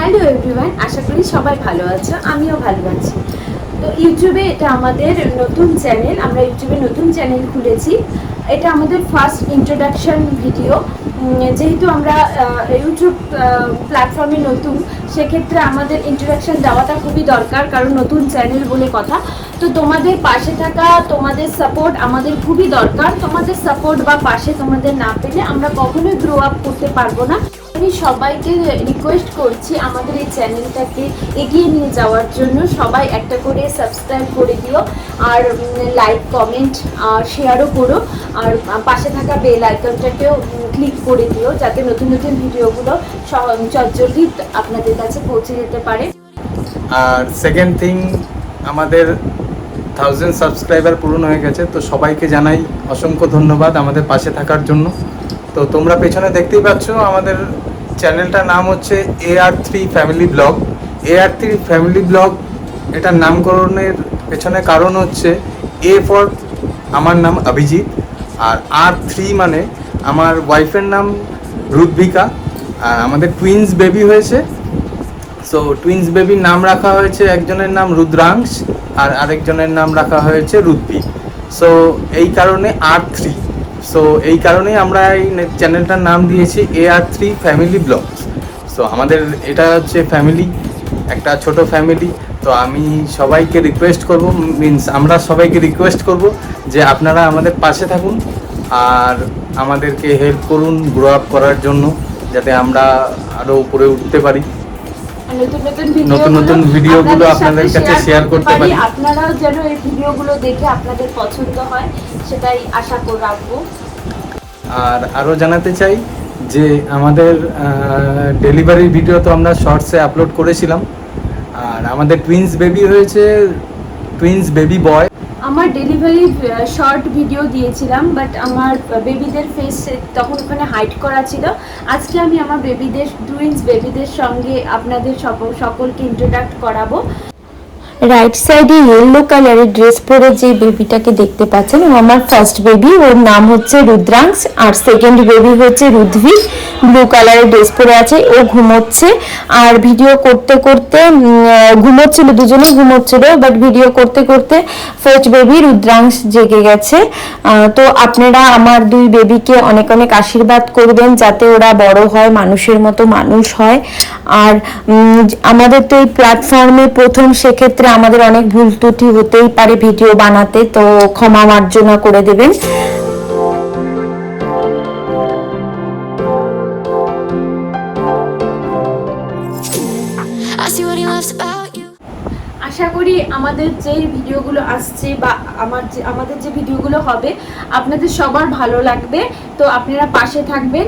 Hello everyone, আশা করি সবাই ভালো আছো, আমিও ভালো আছি। তো ইউটিউবে এটা আমাদের নতুন চ্যানেল, আমরা ইউটিউবে নতুন চ্যানেল খুলেছি। এটা আমাদের ফার্স্ট ইন্ট্রোডাকশন ভিডিও। যেহেতু আমরা ইউটিউব প্ল্যাটফর্মে নতুন, সেক্ষেত্রে আমাদের ইন্ট্রোডাকশন দেওয়াটা খুবই দরকার, কারণ নতুন চ্যানেল বলে কথা। তো তোমাদের পাশে থাকা, তোমাদের সাপোর্ট আমাদের খুবই দরকার। তোমাদের সাপোর্ট বা পাশে তোমাদের না পেলে আমরা কখনোই গ্রো আপ করতে পারবো না। আমি সবাইকে রিকোয়েস্ট করছি আমাদের এই চ্যানেলটাকে এগিয়ে নিয়ে যাওয়ার জন্য সবাই একটা করে সাবস্ক্রাইব করে দিও, আর লাইক, কমেন্ট আর শেয়ারও করো, আর পাশে থাকা বেল আইকনটাকেও ক্লিক করে দিও, যাতে নতুন নতুন ভিডিওগুলো জলদি আপনাদের কাছে পৌঁছে যেতে পারে। আর সেকেন্ড থিং, আমাদের 1000 সাবস্ক্রাইবার পূরণ হয়ে গেছে, তো সবাইকে জানাই অসংখ্য ধন্যবাদ আমাদের পাশে থাকার জন্য। তো তোমরা পেছনে দেখতেই পাচ্ছ আমাদের চ্যানেলটার নাম হচ্ছে AR3 family blog. AR3 family blog এটার নামকরণের পেছনে কারণ হচ্ছে A ফর আমার নাম অভিজিৎ, আর R3 মানে আমার ওয়াইফের নাম রুদ্ভিকা, আর আমাদের টুইন্স বেবি হয়েছে। সো টুইন্স বেবির নাম রাখা হয়েছে, একজনের নাম রুদ্রাংশ আর আরেকজনের নাম রাখা হয়েছে রুদ্ভি। সো এই কারণে R3। সো এই কারণেই আমরা এই চ্যানেলটার নাম দিয়েছি AR3 ফ্যামিলি ব্লগ। সো আমাদের এটা হচ্ছে ফ্যামিলি, একটা ছোট ফ্যামিলি। তো আমি সবাইকে রিকোয়েস্ট করব, আমরা সবাইকে রিকোয়েস্ট করব যে আপনারা আমাদের পাশে থাকুন আর আমাদেরকে হেল্প করুন গ্রো আপ করার জন্য, যাতে আমরা আরও উপরে উঠতে পারি, নতুন নতুন ভিডিওগুলো আপনাদের কাছে শেয়ার করতে পারি। আপনারাও যেন এই ভিডিওগুলো দেখে আপনাদের পছন্দ হয়, সেটাই আশা করে রাখবো। আর আরও জানাতে চাই যে আমাদের ডেলিভারির ভিডিও তো আমরা শর্টসে আপলোড করেছিলাম, আর আমাদের টুইন্স বেবি হয়েছে, টুইন্স বেবি বয়। আমার ডেলিভারি শর্ট ভিডিও দিয়েছিলাম, বাট আমার বেবিদের ফেস তখন ওখানে হাইড করা ছিল। আজকে আমি আমার বেবিদের, টুইন্স বেবিদের সঙ্গে আপনাদের সকলকে ইন্ট্রোডাক্ট করাবো। রাইট সাইডে ইয়েলো কালারের ড্রেস পরে যে বেবিটাকে দেখতে পাচ্ছেন, ও আমার ফার্স্ট বেবি, ওর নাম হচ্ছে রুদ্রাংশ। আর সেকেন্ড বেবি হচ্ছে রুদ্ভি, ব্লু কালারের ড্রেস পরে আছে, ও ঘুমোচ্ছে। আর ভিডিও করতে করতে ঘুমোচ্ছিল, দুজনেই ঘুমোচ্ছিল, বাট ভিডিও করতে করতে ফার্স্ট বেবি রুদ্রাংশ জেগে গেছে। তো আপনারা আমার দুই বেবিকে অনেক অনেক আশীর্বাদ করবেন, যাতে ওরা বড় হয়, মানুষের মতো মানুষ হয়। আর আমাদের তো এই প্ল্যাটফর্মে প্রথম, সেক্ষেত্রে আমাদের অনেক ভুল ত্রুটি হতেই পারে ভিডিও বানাতে, তো ক্ষমা মার্জনা করে দেবেন। আশা করি আমাদের যে ভিডিওগুলো আসছে বা আমাদের যে ভিডিওগুলো হবে আপনাদের সবার ভালো লাগবে। তো আপনারা পাশে থাকবেন।